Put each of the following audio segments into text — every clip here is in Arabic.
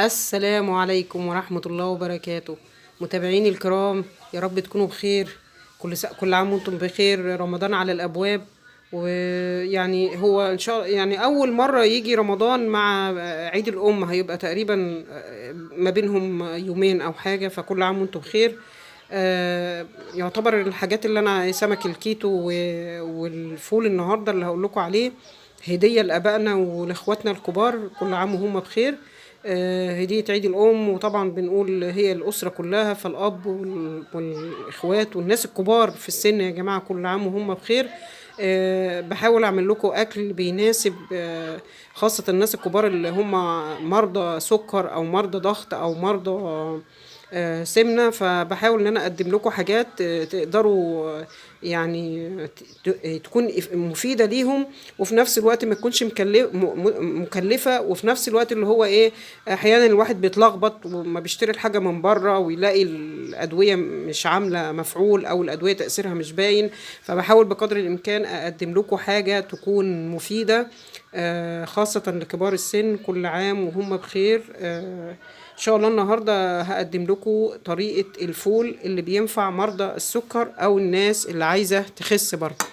السلام عليكم ورحمة الله وبركاته. متابعيني الكرام، يا رب تكونوا بخير. كل عام وانتم بخير. رمضان على الأبواب، ويعني هو إن شاء الله يعني أول مرة يجي رمضان مع عيد الأم، هيبقى تقريبا ما بينهم يومين أو حاجة، فكل عام وانتم بخير. يعتبر الحاجات اللي أنا سمك الكيتو والفول النهاردة اللي هقول لكم عليه هدية لآبائنا ولإخواتنا الكبار، كل عام وهم بخير. هدية عيد الأم، وطبعا بنقول هي الأسرة كلها، فالأب والإخوات والناس الكبار في السن يا جماعة كل عام وهم بخير. بحاول أعمل لكم أكل بيناسب خاصة الناس الكبار اللي هم مرضى سكر أو مرضى ضغط أو مرضى سمنة، فبحاول ان انا اقدم لكم حاجات تقدروا يعني تكون مفيدة ليهم، وفي نفس الوقت ما تكونش مكلفة، وفي نفس الوقت اللي هو ايه، احيانا الواحد بيتلخبط وما بيشتري الحاجة من بره ويلاقي الادوية مش عاملة مفعول او الادوية تأثيرها مش باين. فبحاول بقدر الامكان اقدم لكم حاجة تكون مفيدة خاصة لكبار السن، كل عام وهم بخير. ان شاء الله النهارده هقدم لكم طريقة الفول اللي بينفع مرضى السكر او الناس اللي عايزة تخس برضه.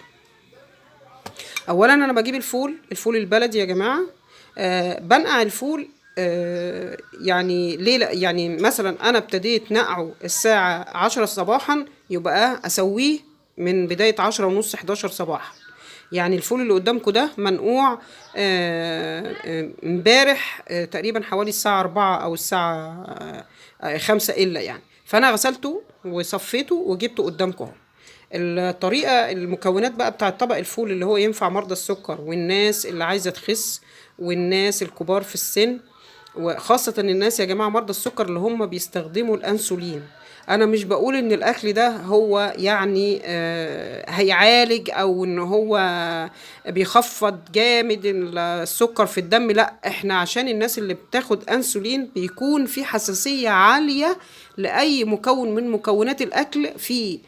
اولا انا بجيب الفول البلدي يا جماعة. بنقع الفول. يعني ليه؟ لا يعني مثلا انا ابتديت نقعه الساعة 10 صباحا، يبقى اسويه من بداية 10:30 11 صباحا. يعني الفول اللي قدامكم ده منقوع امبارح تقريبا حوالي الساعة 4 أو الساعة 5 إلا يعني. فأنا غسلته وصفيته وجبته قدامكم اهو. الطريقة المكونات بقى بتاع طبق الفول اللي هو ينفع مرضى السكر والناس اللي عايزة تخس والناس الكبار في السن، وخاصة الناس يا جماعة مرضى السكر اللي هم بيستخدموا الأنسولين. انا مش بقول ان الاكل ده هو يعني هيعالج او ان هو بيخفض جامد السكر في الدم، لا، احنا عشان الناس اللي بتاخد انسولين بيكون في حساسية عالية لاي مكون من مكونات الاكل، في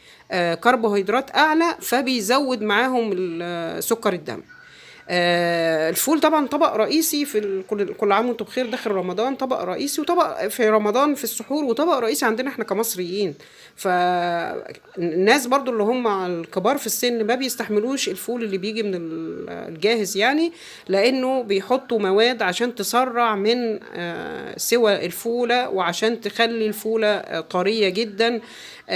كربوهيدرات اعلى، فبيزود معاهم سكر الدم. الفول طبعا طبق رئيسي في كل عام وانتم بخير، داخل رمضان طبق رئيسي، وطبق في رمضان في السحور، وطبق رئيسي عندنا احنا كمصريين. فالناس برضو اللي هم الكبار في السن ما بيستحملوش الفول اللي بيجي من الجاهز، يعني لانه بيحطوا مواد عشان تسرع من سوى الفولة، وعشان تخلي الفولة طرية جدا.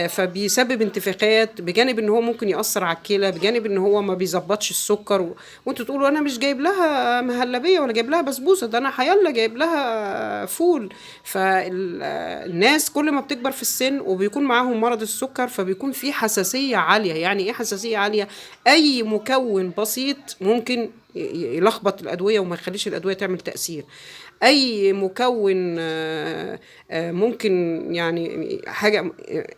فبيسبب انتفاخات، بجانب ان هو ممكن يأثر على الكلى، بجانب ان هو ما بيظبطش السكر وانتوا تقولوا انا مش جايب لها مهلبيه ولا جايب لها بسبوسه، ده انا حيالله جايب لها فول. فالناس كل ما بتكبر في السن وبيكون معاهم مرض السكر، فبيكون في حساسيه عاليه. يعني ايه حساسيه عاليه؟ اي مكون بسيط ممكن يلخبط الادويه وما يخليش الادويه تعمل تاثير. اي مكون ممكن يعني حاجه،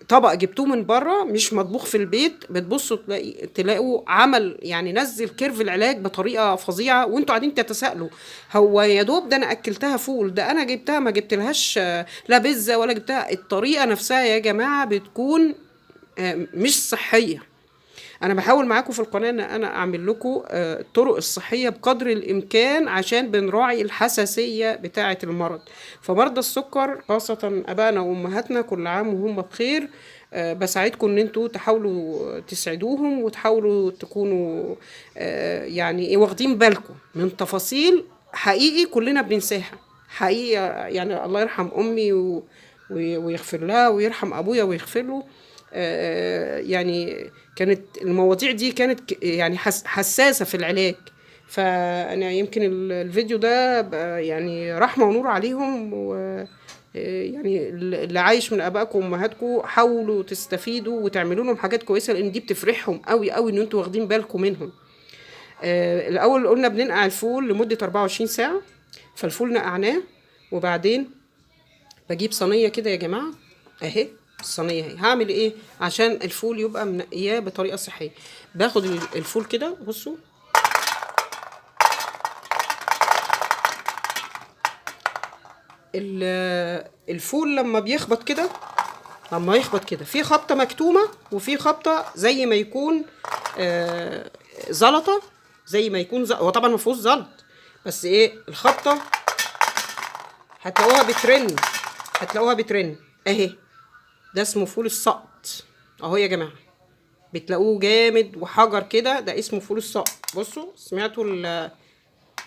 طبق جبتوه من بره مش مطبوخ في البيت، بتبصوا تلاقوا عمل يعني نزل كيرف العلاج بطريقه فظيعه، وانتوا قاعدين تتساءلوا هو يا دوب ده انا اكلتها فول، ده انا جبتها ما جبتلهاش لا بيتزا ولا جبتها. الطريقه نفسها يا جماعه بتكون مش صحيه. انا بحاول معاكم في القناه ان انا اعمل لكم الطرق الصحيه بقدر الامكان، عشان بنراعي الحساسيه بتاعه المرض. فمرضى السكر خاصه ابائنا وامهاتنا كل عام وهم بخير. بساعدكم ان انتوا تحاولوا تسعدوهم، وتحاولوا تكونوا يعني ايه واخدين بالكم من تفاصيل حقيقي كلنا بننساها حقيقة. يعني الله يرحم امي ويغفر لها، ويرحم ابويا ويغفر له. يعني كانت المواضيع دي كانت يعني حساسة في العلاج. فأنا يمكن الفيديو ده يعني رحمة ونور عليهم، و يعني اللي عايش من ابائكم وامهاتكم حاولوا تستفيدوا وتعملوا لهم حاجات كويسه، لان دي بتفرحهم قوي قوي ان انتوا واخدين بالكم منهم. الاول قلنا بننقع الفول لمده 24 ساعه. فالفول نقعناه، وبعدين بجيب صينيه كده يا جماعه اهي. الصينيه اهي هعمل ايه عشان الفول يبقى منقياه بطريقه صحيه. باخد الفول كده، بصوا الفول لما بيخبط كده، لما يخبط كده في خبطه مكتومه، وفي خبطه زي ما يكون زلطه، زي ما يكون هو طبعا ما فيهوش زلط، بس ايه الخبطه هتلاقوها بترن، هتلاقوها بترن اهي. ده اسمه فول السقط اهو يا جماعه، بتلاقوه جامد وحجر كده، ده اسمه فول السقط. بصوا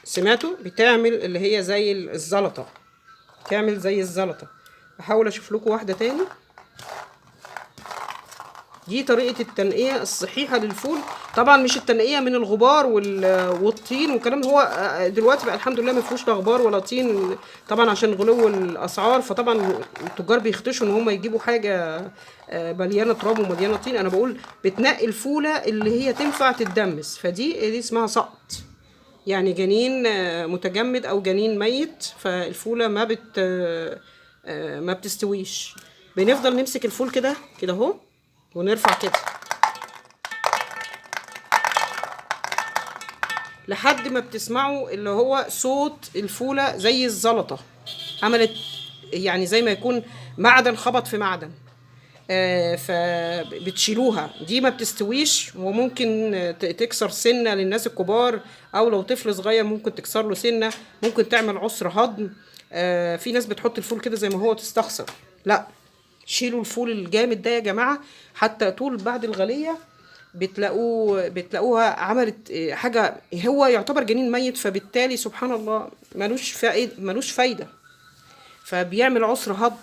سمعتوا بتعمل اللي هي زي الزلطه، تعمل زي الزلطه. بحاول اشوف لكم واحده تاني. دي طريقة التنقية الصحيحة للفول. طبعا مش التنقية من الغبار والطين والكلام ده. هو دلوقتي بقى الحمد لله ما فيهوش لا غبار ولا طين، طبعا عشان غلو الاسعار، فطبعا التجار بيختشوا ان هم يجيبوا حاجة مليانة تراب ومليانة طين. انا بقول بتنقي الفولة اللي هي تنفع تتدمس، فدي اسمها سقط، يعني جنين متجمد او جنين ميت، فالفولة ما بتستويش. بنفضل نمسك الفول كده كده اهو، ونرفع كده لحد ما بتسمعوا اللي هو صوت الفولة زي الزلطة عملت، يعني زي ما يكون معدن خبط في معدن. فبتشيلوها، دي ما بتستويش، وممكن تكسر سنة للناس الكبار، او لو طفل صغير ممكن تكسر له سنة، ممكن تعمل عسر هضم. في ناس بتحط الفول كده زي ما هو تستخسر، لا، شيلوا الفول الجامد ده يا جماعة. حتى طول بعد الغلية بتلاقوها عملت حاجة، هو يعتبر جنين ميت، فبالتالي سبحان الله ملوش فايدة، فبيعمل عسر هضم.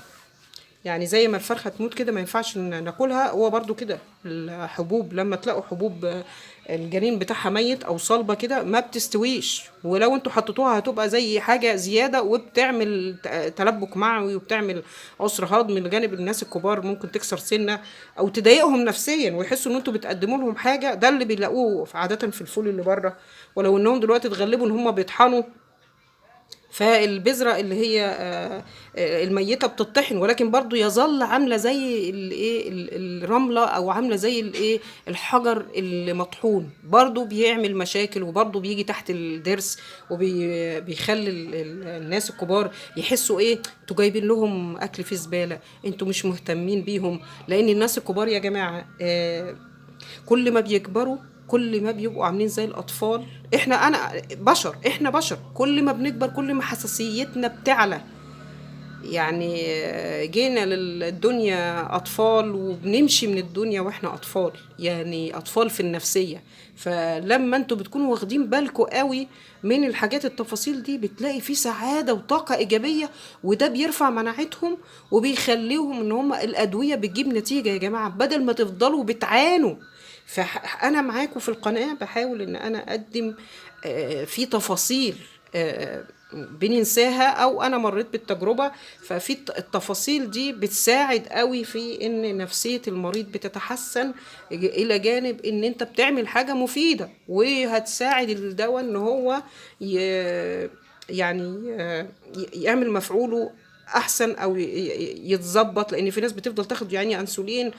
يعني زي ما الفرخة تموت كده ما ينفعش ناكلها، هو برضو كده الحبوب لما تلاقوا حبوب الجنين بتاعها ميت او صلبة كده ما بتستويش، ولو انتوا حطيتوها هتبقى زي حاجة زيادة، وبتعمل تلبك معوي، وبتعمل عسر هضم لجانب الناس الكبار، ممكن تكسر سنة او تضايقهم نفسيا، ويحسوا ان انتوا بتقدموا لهم حاجة. ده اللي بيلاقوه عادة في الفول اللي بره. ولو انهم دلوقتي اتغلبوا ان هم بيطحنوا، فالبذرة اللي هي الميتة بتطحن، ولكن برضو يظل عاملة زي الايه الرملة، او عاملة زي الايه الحجر المطحون، برضو بيعمل مشاكل، وبرضو بيجي تحت الضرس، وبيخلي الناس الكبار يحسوا ايه، انتوا جايبين لهم اكل في زبالة، انتوا مش مهتمين بيهم. لان الناس الكبار يا جماعة كل ما بيكبروا كل ما بيبقوا عاملين زي الاطفال. احنا بشر، كل ما بنكبر كل ما حساسيتنا بتعلى. يعني جينا للدنيا اطفال، وبنمشي من الدنيا واحنا اطفال، يعني اطفال في النفسية. فلما انتوا بتكونوا واخدين بالكوا قوي من الحاجات التفاصيل دي، بتلاقي في سعادة وطاقة ايجابية، وده بيرفع مناعتهم، وبيخليهم ان هم الادوية بتجيب نتيجة يا جماعة، بدل ما تفضلوا بتعانوا. فانا معاكم في القناة بحاول ان انا اقدم في تفاصيل بننساها، او انا مريت بالتجربة. ففي التفاصيل دي بتساعد قوي في ان نفسية المريض بتتحسن، الى جانب ان انت بتعمل حاجة مفيدة، وهتساعد الدواء ان هو يعني يعمل مفعوله احسن، او يتظبط. لان في ناس بتفضل تاخد يعني انسولين،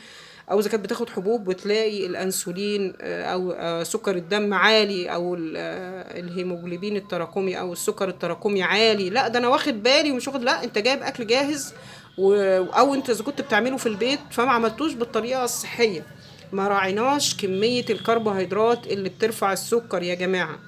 او اذا كانت بتاخد حبوب بتلاقي الانسولين او سكر الدم عالي، او الهيموجلوبين التراكمي او السكر التراكمي عالي. لا، ده انا واخد بالي ومش واخد. لا، انت جايب اكل جاهز، او انت اذا كنت بتعمله في البيت فما عملتوش بالطريقه الصحيه، ما راعيناش كميه الكربوهيدرات اللي بترفع السكر يا جماعه.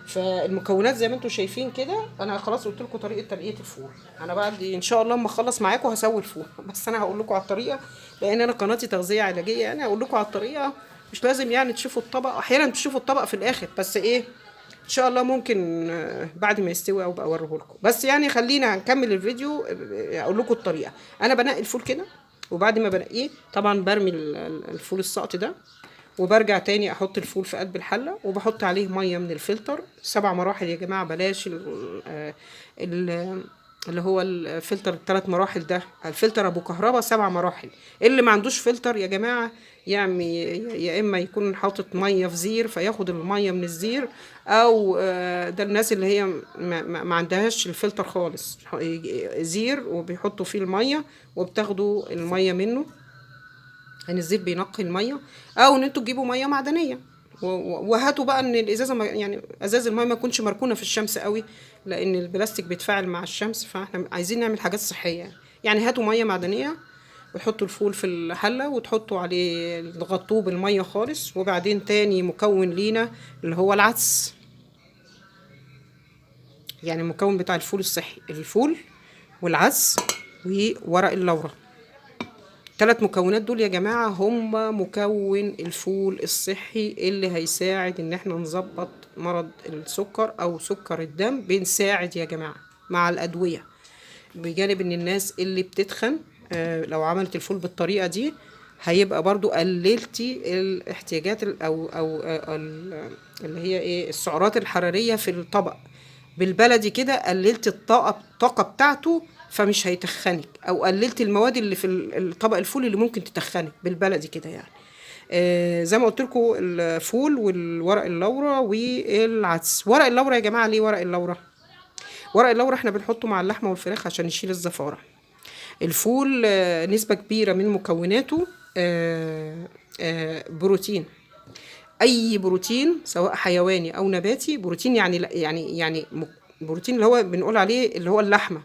فالمكونات زي ما انتم شايفين كده. انا خلاص قلت لكم طريقه تنقيه الفول. انا بعد ان شاء الله اما اخلص معاكم هسوي الفول، بس انا هقول لكم على الطريقه، لان انا قناتي تغذيه علاجيه، يعني هقول لكم على الطريقه. مش لازم يعني تشوفوا الطبق، احيانا تشوفوا الطبق في الاخر، بس ايه ان شاء الله ممكن بعد ما يستوي او اوريه لكم. بس يعني خلينا نكمل الفيديو، اقول لكم الطريقه. انا بنقي الفول كده، وبعد ما بنقيه طبعا برمي الفول السقط ده، وبرجع تاني احط الفول في قلب الحله، وبحط عليه ميه من الفلتر 7 مراحل يا جماعه. بلاش ال اللي هو الفلتر ال3 مراحل، ده الفلتر ابو كهرباء 7 مراحل. اللي ما عندوش فلتر يا جماعه يعني يا اما يكون حاطط ميه في زير فياخد الميه من الزير، او ده الناس اللي هي ما عندهاش الفلتر خالص، زير وبيحطوا فيه الميه وبتاخدوا الميه منه، يعني الزيت بينقي الميه. او ان انتوا تجيبوا ميه معدنيه، وهاتوا بقى ان الازازه يعني ازاز الميه ما يكونش مركونه في الشمس قوي، لان البلاستيك بيتفاعل مع الشمس، فاحنا عايزين نعمل حاجات صحيه. يعني هاتوا ميه معدنيه، وتحطوا الفول في الحله، وتحطوا عليه تغطوه بالميه خالص. وبعدين تاني مكون لينا اللي هو العدس، يعني المكون بتاع الفول الصحي، الفول والعدس وورق اللورة. 3 مكونات دول يا جماعة هم مكون الفول الصحي اللي هيساعد ان احنا نظبط مرض السكر او سكر الدم. بنساعد يا جماعة مع الأدوية، بجانب ان الناس اللي بتتخن لو عملت الفول بالطريقة دي هيبقى برضو قللتي الاحتياجات اللي هي ايه السعرات الحرارية في الطبق. بالبلدي كده قللت الطاقة بتاعته، فمش هيتخنك، او قللت المواد اللي في الطبق الفول اللي ممكن تتخنك بالبلدي كده يعني. زي ما قلت لكم الفول والورق اللورة والعدس. ورق اللورة يا جماعة ليه ورق اللورة؟ ورق اللورة احنا بنحطه مع اللحمة والفراخ عشان يشيل الزفارة. الفول نسبة كبيرة من مكوناته بروتين. اي بروتين سواء حيواني او نباتي. بروتين يعني بروتين اللي هو بنقول عليه اللي هو اللحمة،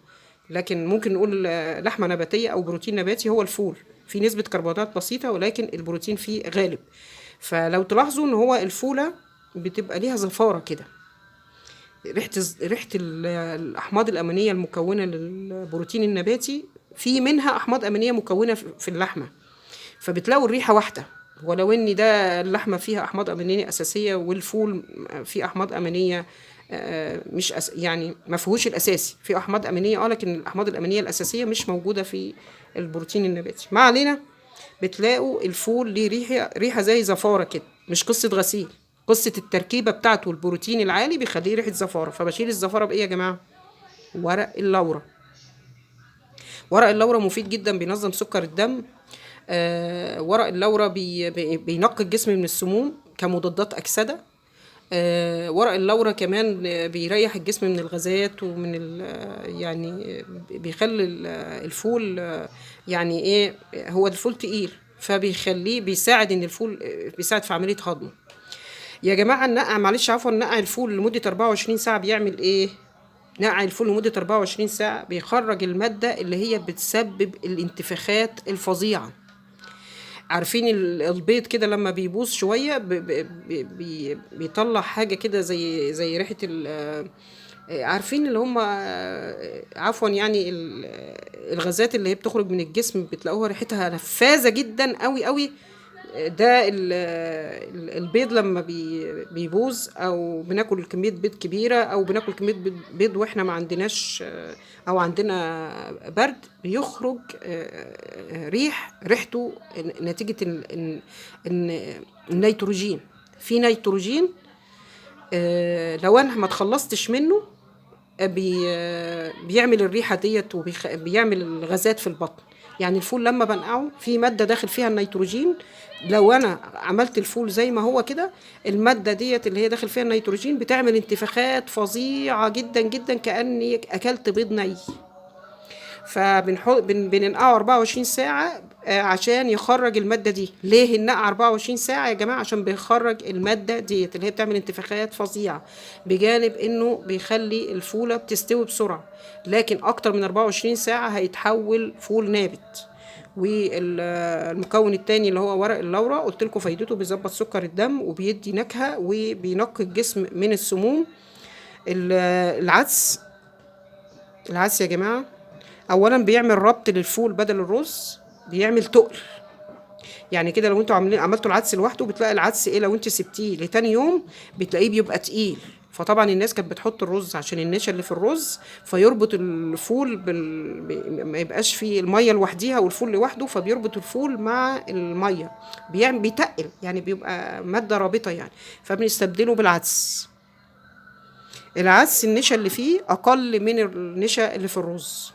لكن ممكن نقول لحمة نباتية او بروتين نباتي. هو الفول في نسبة كربوهيدرات بسيطة ولكن البروتين فيه غالب. فلو تلاحظوا ان هو الفولة بتبقى ليها زفارة كده، ريحة الأحماض الأمينية المكونة للبروتين النباتي، في منها أحماض أمينية مكونة في اللحمة، فبتلاقوا الريحة واحدة. ولو إن ده اللحمة فيها أحماض أمينية أساسية والفول فيه أحماض أمينية مش يعني ما فيهوش الأساسي، في أحماض أمينية لكن الأحماض الأمينية الأساسية مش موجودة في البروتين النباتي. ما علينا، بتلاقوا الفول ليه ريحة زي زفارة كده، مش قصة غسيل، قصة التركيبة بتاعته. البروتين العالي بيخليه ريحة زفارة. فبشيل الزفارة بإيه يا جماعة؟ ورق اللورة. ورق اللورة مفيد جدا، بينظم سكر الدم. ورق اللورة بينقي الجسم من السموم كمضادات أكسدة. ورق اللورة كمان بيريح الجسم من الغازات ومن يعني بيخلي الفول يعني ايه، هو الفول تقيل فبيخليه بيساعد ان الفول بيساعد في عملية هضمه. يا جماعة النقع، معلش عفوا، نقع الفول لمدة 24 ساعة بيعمل ايه؟ نقع الفول لمدة 24 ساعة بيخرج المادة اللي هي بتسبب الانتفاخات الفظيعة. عارفين البيض كده لما بيبوظ شوية بيطلع حاجة كده زي ريحة عارفين اللي هم عفوا يعني الغازات اللي هي بتخرج من الجسم بتلاقوها ريحتها نفاذة جدا قوي قوي. ده البيض لما بيبوظ او بناكل كمية بيض كبيرة او بناكل كمية بيض واحنا ما عندناش او عندنا برد، بيخرج ريحته نتيجة النيتروجين. في نيتروجين لو انا ما تخلصتش منه بيعمل الريحة ديت وبيعمل الغازات في البطن. يعني الفول لما بنقعه في مادة داخل فيها النيتروجين، لو انا عملت الفول زي ما هو كده المادة ديت اللي هي داخل فيها النيتروجين بتعمل انتفاخات فظيعة جدا جدا كأني اكلت بيض ني. بننقعه 24 ساعة عشان يخرج المادة دي. ليه النقع 24 ساعة يا جماعة؟ عشان بيخرج المادة دي اللي هي بتعمل انتفاخات فظيعة، بجانب انه بيخلي الفولة بتستوي بسرعة. لكن اكتر من 24 ساعة هيتحول فول نابت. والمكون التاني اللي هو ورق اللورة، قلت لكم فايدته بيظبط سكر الدم وبيدي نكهة وبينقي الجسم من السموم. العدس يا جماعة اولا بيعمل ربط للفول بدل الرز، بيعمل تقل. يعني كده لو انتوا عملتوا العدس لوحده بتلاقي العدس ايه، لو انت سبتيه لتاني يوم بتلاقيه بيبقى تقيل. فطبعا الناس كانت بتحط الرز عشان النشا اللي في الرز فيربط الفول ما يبقاش فيه الميه لوحديها والفول لوحده، فبيربط الفول مع الميه بيتقل، يعني بيبقى ماده رابطه يعني. فبنستبدله بالعدس. العدس النشا اللي فيه اقل من النشا اللي في الرز.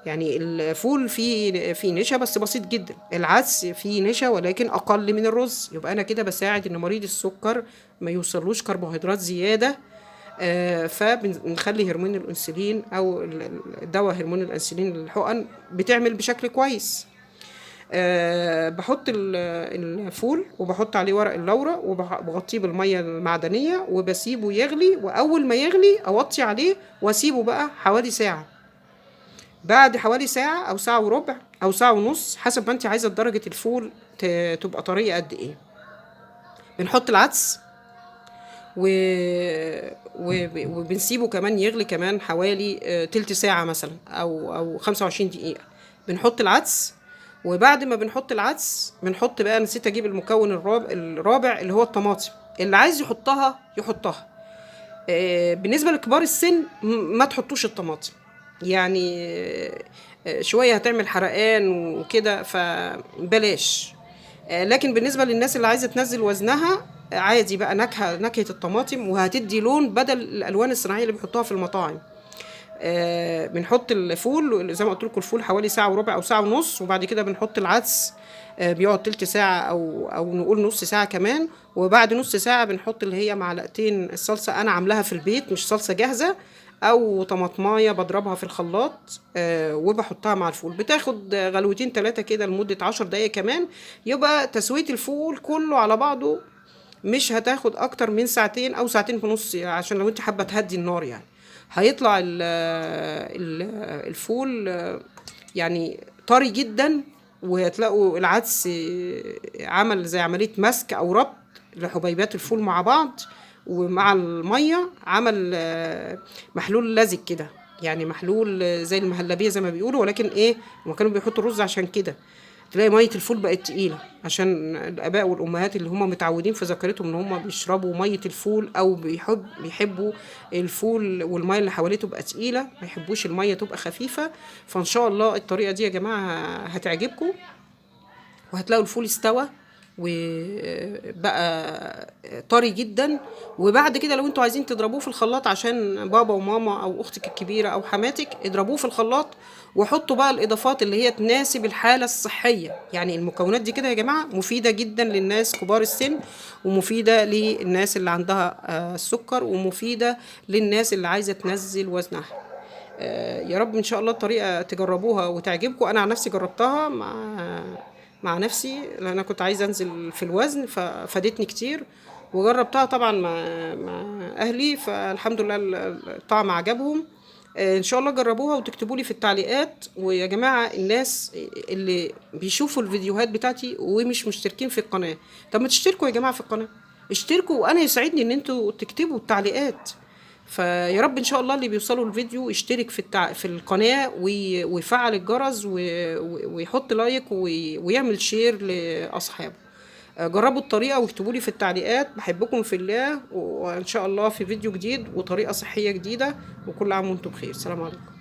يعني الفول فيه نشا بس بسيط جدا، العدس فيه نشا ولكن اقل من الرز. يبقى انا كده بساعد ان مريض السكر ما يوصلوش كربوهيدرات زياده. فبنخلي هرمون الانسولين او الدواء هرمون الانسولين للحقن بتعمل بشكل كويس. بحط الفول وبحط عليه ورق اللورة وبغطيه بالمية المعدنية وبسيبه يغلي، واول ما يغلي اوطي عليه واسيبه بقى حوالي ساعة. بعد حوالي ساعة أو ساعة وربع أو ساعة ونص حسب ما أنت عايزة درجة الفول تبقى طرية قد إيه، بنحط العدس و... وبنسيبه كمان يغلي كمان حوالي تلت ساعة مثلا أو 25 دقيقة. بنحط العدس، وبعد ما بنحط العدس بنحط بقى، نسيت أجيب المكون الرابع اللي هو الطماطم. اللي عايز يحطها يحطها. بالنسبة لكبار السن ما تحطوش الطماطم، يعني شوية هتعمل حرقان وكده فبلاش. لكن بالنسبة للناس اللي عايزة تنزل وزنها عادي بقى، نكهة الطماطم، وهتدي لون بدل الألوان الصناعية اللي بيحطوها في المطاعم. بنحط الفول زي ما قلت لكم، الفول حوالي ساعة وربع أو ساعة ونص، وبعد كده بنحط العدس بيقعد تلت ساعة أو نقول نص ساعة كمان. وبعد نص ساعة بنحط اللي هي معلقتين الصلصة، أنا عاملاها في البيت مش صلصة جاهزة، أو طماطماية بضربها في الخلاط وبحطها مع الفول. بتاخد غلوتين تلاتة كده لمدة 10 دقايق كمان. يبقى تسوية الفول كله على بعضه مش هتاخد أكتر من ساعتين أو ساعتين ونص، عشان لو انت حابة تهدي النار يعني. هيطلع الفول يعني طري جدا، وهتلاقوا العدس عمل زي عملية مسك أو ربط لحبيبات الفول مع بعض، ومع المية عمل محلول لزج كده، يعني محلول زي المهلبية زي ما بيقولوا، ولكن ايه، هما كانوا بيحطوا الرز عشان كده تلاقي مية الفول بقت تقيلة، عشان الآباء والأمهات اللي هم متعودين في ذاكرتهم إن هم بيشربوا مية الفول، أو بيحبوا الفول والمية اللي حواليه تبقى تقيلة، ما يحبوش المية تبقى خفيفة. فإن شاء الله الطريقة دي يا جماعة هتعجبكم، وهتلاقوا الفول استوى وبقى طري جدا. وبعد كده لو انتوا عايزين تضربوه في الخلاط عشان بابا وماما او اختك الكبيره او حماتك، اضربوه في الخلاط وحطوا بقى الاضافات اللي هي تناسب الحاله الصحيه. يعني المكونات دي كده يا جماعه مفيده جدا للناس كبار السن، ومفيده للناس اللي عندها السكر، ومفيده للناس اللي عايزه تنزل وزنها. يا رب ان شاء الله الطريقه تجربوها وتعجبكم. انا عن نفسي جربتها مع نفسي، لان انا كنت عايزه انزل في الوزن ففادتني كتير، وجربتها طبعا مع اهلي، فالحمد لله الطعم عجبهم. ان شاء الله جربوها وتكتبوا لي في التعليقات. ويا جماعه الناس اللي بيشوفوا الفيديوهات بتاعتي ومش مشتركين في القناه، طب ما تشتركوا يا جماعه في القناه، اشتركوا، وانا يسعدني ان انتوا تكتبوا التعليقات. فيا رب ان شاء الله اللي بيوصلوا الفيديو يشترك في القناة ويفعل الجرس ويحط لايك ويعمل شير لاصحابه. جربوا الطريقة واكتبوا لي في التعليقات. بحبكم في الله، وان شاء الله في فيديو جديد وطريقة صحية جديدة، وكل عام وانتم بخير. سلام عليكم.